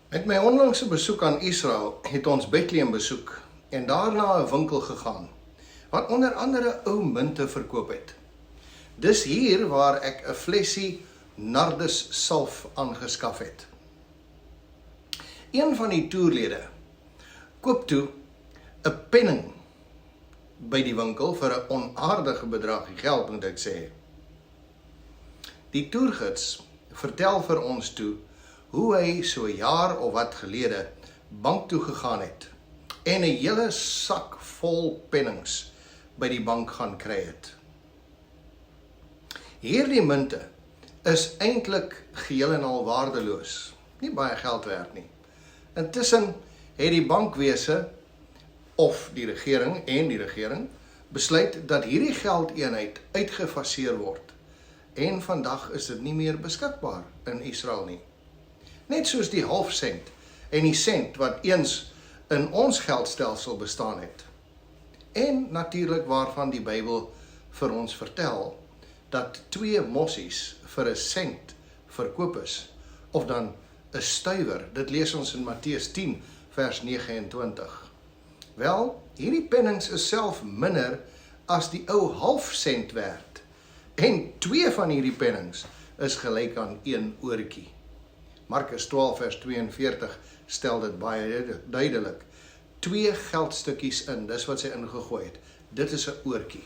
Met my onlangse besoek aan Israel het ons Bethlehem besoek en daarna 'n winkel gegaan, wat onder andere ou munte verkoop het. Dis hier waar ek 'n flessie nardus salf aangeskaf het. Een van die toerlede koop toe 'n penning by die winkel vir 'n onaardige bedrag geld, moet ek sê. Die toergids vertel vir ons toe hoe hy so 'n jaar of wat gelede bank toe gegaan het en 'n hele sak vol pennings by die bank gaan kry het. Hierdie munte is eintlik geheel en al waardeloos, nie baie geld werd nie. Intussen het die bankwese of die regering besluit dat hierdie geldeenheid uitgefaseer word en vandag is dit nie meer beskikbaar in Israel nie. Net soos die halfsent en die sent wat eens in ons geldstelsel bestaan het. En natuurlik waarvan die Bybel vir ons vertel dat 2 mossies vir 'n sent verkoop is, of dan 'n stuiwer. Dit lees ons in Matteus 10 vers 29. Wel, hierdie pennings is self minder as die ou halfsent werd. En 2 van hierdie pennings is gelyk aan 1 oortjie. Markus 12 vers 42 stel dit baie duidelik. 2 geldstukkies in, dis wat sy ingegooi het. Dit is 'n oortjie.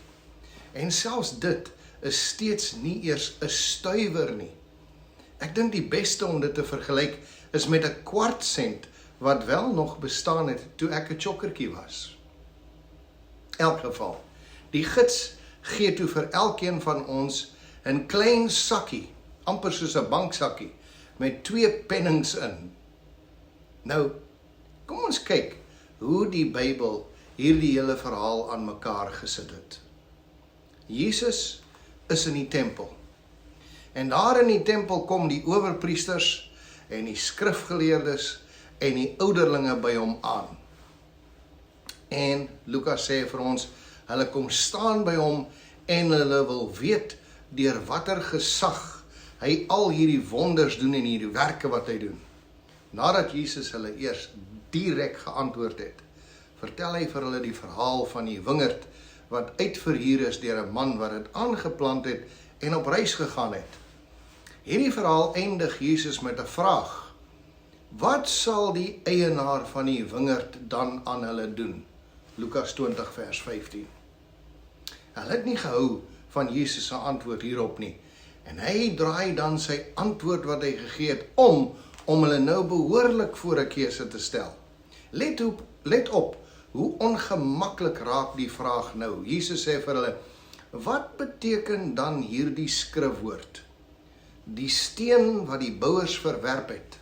En selfs dit is steeds nie eers 'n stuiwer nie. Ek dink die beste om dit te vergelyk is met 'n kwart sent wat wel nog bestaan het toe ek 'n chokkertjie was. In elk geval, die gids gee toe vir elkeen van ons 'n klein sakkie, amper soos 'n banksakkie, met 2 pennings in. Nou, kom ons kyk hoe die Bybel hierdie hele verhaal aan mekaar gesit het. Jesus is in die tempel. En daar in die tempel kom die owerpriesters en die skrifgeleerdes en die ouderlinge by hom aan. En Lukas sê vir ons, hulle kom staan by hom en hulle wil weet deur watter gesag hy al hierdie wonders doen en hierdie werke wat hy doen. Nadat Jesus hulle eers direk geantwoord het, vertel hy vir hulle die verhaal van die wingerd wat uitverhuur is deur 'n man wat dit aangeplant het en op reis gegaan het. Hierdie verhaal eindig Jesus met 'n vraag. Wat sal die eienaar van die wingerd dan aan hulle doen? Lukas 20 vers 15. Hulle het nie gehou van Jesus se antwoord hierop nie. En hy draai dan sy antwoord wat hy gegee het om hulle nou behoorlik voor 'n keuse te stel. Let op hoe ongemaklik raak die vraag nou. Jesus sê vir hulle, wat beteken dan hierdie skrifwoord? Die steen wat die bouers verwerp het,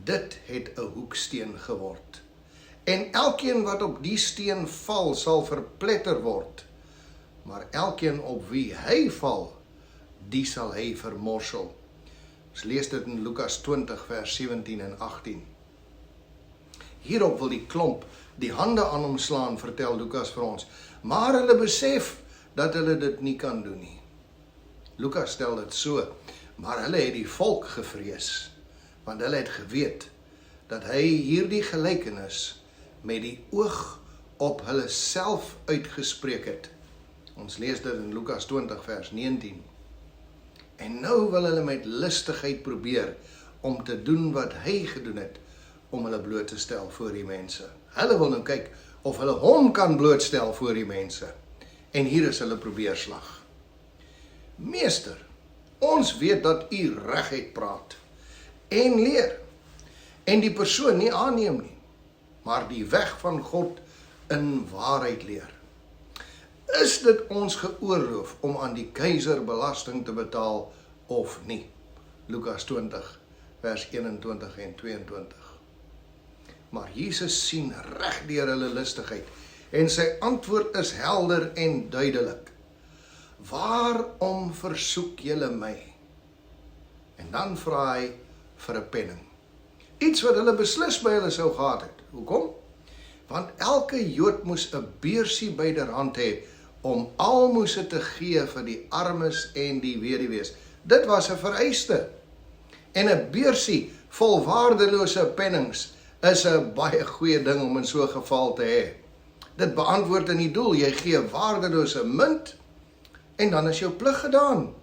dit het 'n hoeksteen geword. En elkeen wat op die steen val, sal verpletter word. Maar elkeen op wie hy val, die sal hy vermorsel. Ons lees dit in Lukas 20 vers 17 en 18. Hierop wil die klomp die hande aan hom slaan, vertel Lukas vir ons. Maar hulle besef dat hulle dit nie kan doen nie. Lukas stel dit so, maar hulle het die volk gevrees, want hulle het geweet dat hy hierdie gelykenis met die oog op hulle self uitgespreek het. Ons lees dit in Lukas 20 vers 19. En nou wil hulle met lustigheid probeer om te doen wat hy gedoen het, om hulle bloot te stel voor die mense. Hulle wil nou kyk of hulle hom kan blootstel voor die mense. En hier is hulle probeerslag. Meester, ons weet dat u reguit praat en leer en die persoon nie aanneem nie, maar die weg van God in waarheid leer. Is dit ons geoorloof om aan die keiser belasting te betaal of nie? Lukas 20 vers 21 en 22. Maar Jesus sien reg deur hulle listigheid en sy antwoord is helder en duidelik. Waarom versoek julle my? En dan vra hy vir 'n penning. Iets wat hulle beslis by hulle sou gehad het. Hoekom? Want elke Jood moes 'n beursie byderhand hê om almoses te gee vir die armes en die weduwees. Dit was 'n vereiste. En 'n beursie Volwaardelose pennings is 'n baie goeie ding om in so 'n geval te hê. Dit beantwoord in die doel, jy gee waardelose munt, en dan is jou plig gedaan.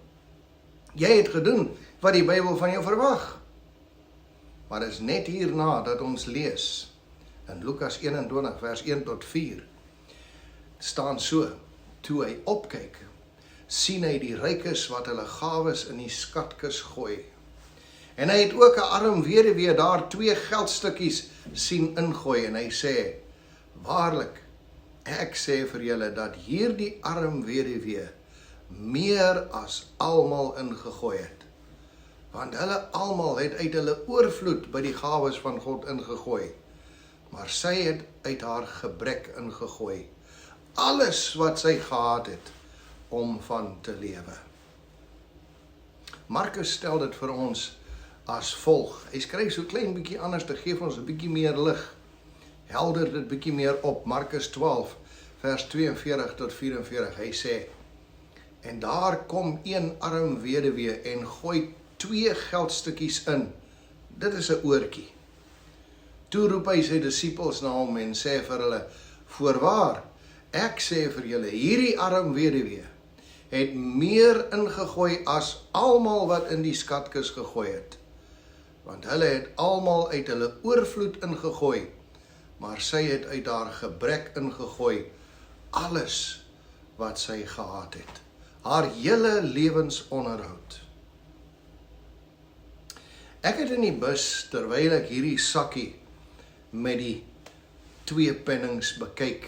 Jy het gedoen wat die Bybel van jou verwag. Maar dit is net hierna dat ons lees, in Lukas 21 vers 1 tot 4, staan so, toe hy opkyk, sien hy die rykes wat hulle gawes in die skatkis gooi. En hy het ook 'n arm weduwee daar 2 geldstukkies sien ingooi, en hy sê, waarlik, ek sê vir julle dat hierdie arm weduwee meer as almal ingegooi het. Want hulle almal het uit hulle oorvloed by die gawes van God ingegooi, maar sy het uit haar gebrek ingegooi, alles wat sy gehad het om van te lewe. Markus stel dit vir ons as volg. Hy skryf so klein bietjie anders, te gee ons 'n bietjie meer lig. Helder dit bietjie meer op. Markus 12 vers 42 tot 44. Hy sê, en daar kom een arm weduwee en gooi 2 geldstukkies in. Dit is 'n oortjie. Toe roep hy sy disippels na hom en sê vir hulle, voorwaar, ek sê vir julle, hierdie arm weduwee het meer ingegooi as almal wat in die skatkis gegooi het. Want hulle het almal uit hulle oorvloed ingegooi, maar sy het uit haar gebrek ingegooi, alles wat sy gehad het. Haar hele lewensonderhoud. Ek het in die bus, terwyl ek hierdie sakkie met die 2 pennings bekyk,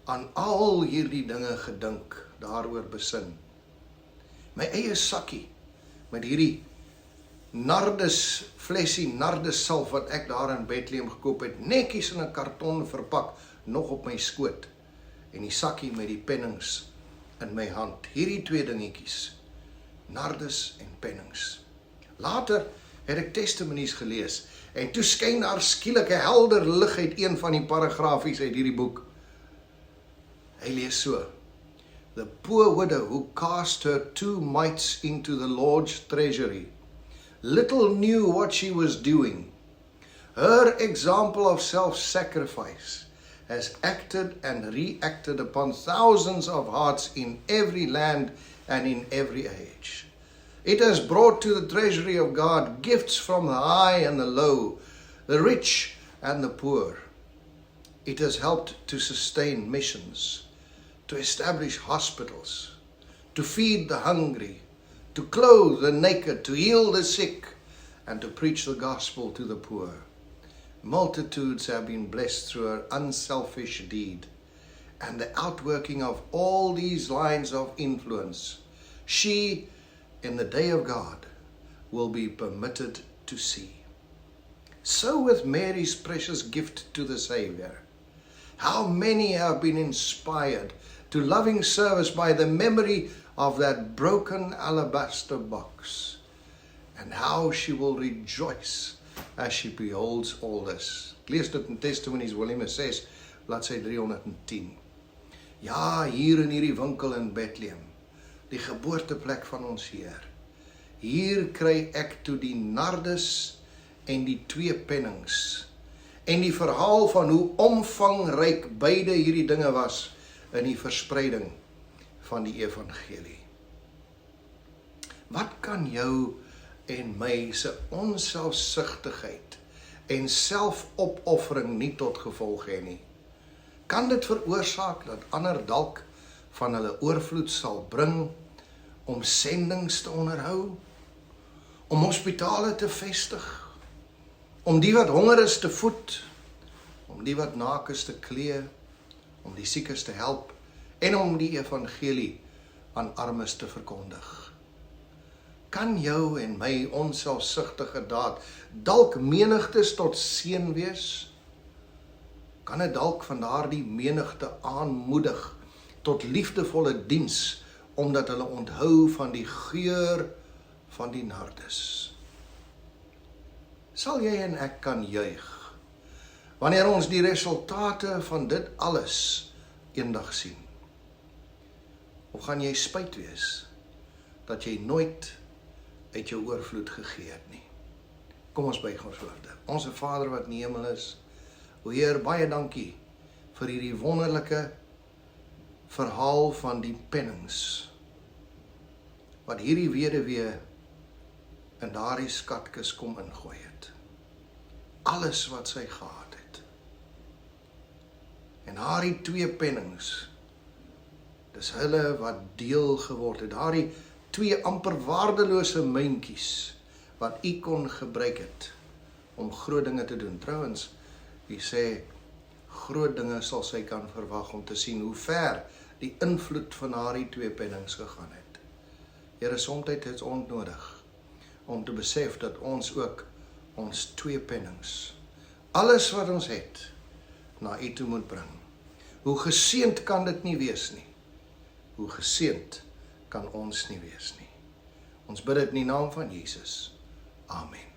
aan al hierdie dinge gedink, daaroor besin. My eie sakkie, met hierdie flesie nardussalf wat ek daar in Bethlehem gekoop het, netjies in 'n karton verpak, nog op my skoot, en die sakkie met die pennings in my hand. Hierdie 2 dingetjies, nardus en pennings. Later het ek testimonies gelees, en toe skyn daar skielik 'n helder lig uit een van die paragrafies uit hierdie boek. Hy lees so, the poor widow who cast her 2 mites into the Lord's treasury little knew what she was doing. Her example of self-sacrifice has acted and reacted upon thousands of hearts in every land and in every age. It has brought to the treasury of God gifts from the high and the low, the rich and the poor. It has helped to sustain missions, to establish hospitals, to feed the hungry, to clothe the naked, to heal the sick, and to preach the gospel to the poor. Multitudes have been blessed through her unselfish deed, and the outworking of all these lines of influence, she, in the day of God, will be permitted to see. So with Mary's precious gift to the Savior, how many have been inspired to loving service by the memory of that broken alabaster box, and how she will rejoice as she beholds all this. Ek lees dit in Testimonies, volume 6, bladsy 310. Ja, hier in hierdie winkel in Bethlehem, die geboorteplek van ons Heer, hier kry ek toe die nardus en die 2 pennings, en die verhaal van hoe omvangryk beide hierdie dinge was in die verspreiding van die evangelie. Wat kan jou en my se onselfsugtigheid en selfopoffering nie tot gevolg hê nie? Kan dit veroorsaak dat ander dalk van hulle oorvloed sal bring om sendings te onderhou, om hospitale te vestig, om die wat honger is te voed, om die wat naak is te klee, om die siekes te help, en om die evangelie aan armes te verkondig? Kan jou en my onselfsugtige daad dalk menigtes tot seën wees? Kan dit dalk van daardie menigte aanmoedig tot liefdevolle diens, omdat hulle onthou van die geur van die nardus? Sal jy en ek kan juig wanneer ons die resultate van dit alles eendag sien? Of gaan jy spyt wees dat jy nooit uit jou oorvloed gegee het nie? Kom ons buig ons hoofde. Onse Vader wat in die hemel is, o Heer, baie dankie vir hierdie wonderlike verhaal van die pennings, wat hierdie weduwee in daardie skatkis kom ingooi het. Alles wat sy gehad het. En daardie 2 pennings, dis hulle wat deel geword het. Daardie 2 amper waardelose muntjies, wat u kon gebruik het, om groot dinge te doen. Trouwens, u sê, groot dinge sal sy kan verwag, om te sien hoe ver die invloed van daardie 2 pennings gegaan het. Here, soms het ons nodig, om te besef dat ons ook ons 2 pennings, alles wat ons het, na u toe moet bring. Hoe geseënd kan dit nie wees nie? Hoe geseënd kan ons nie wees nie? Ons bid dit in die naam van Jesus. Amen.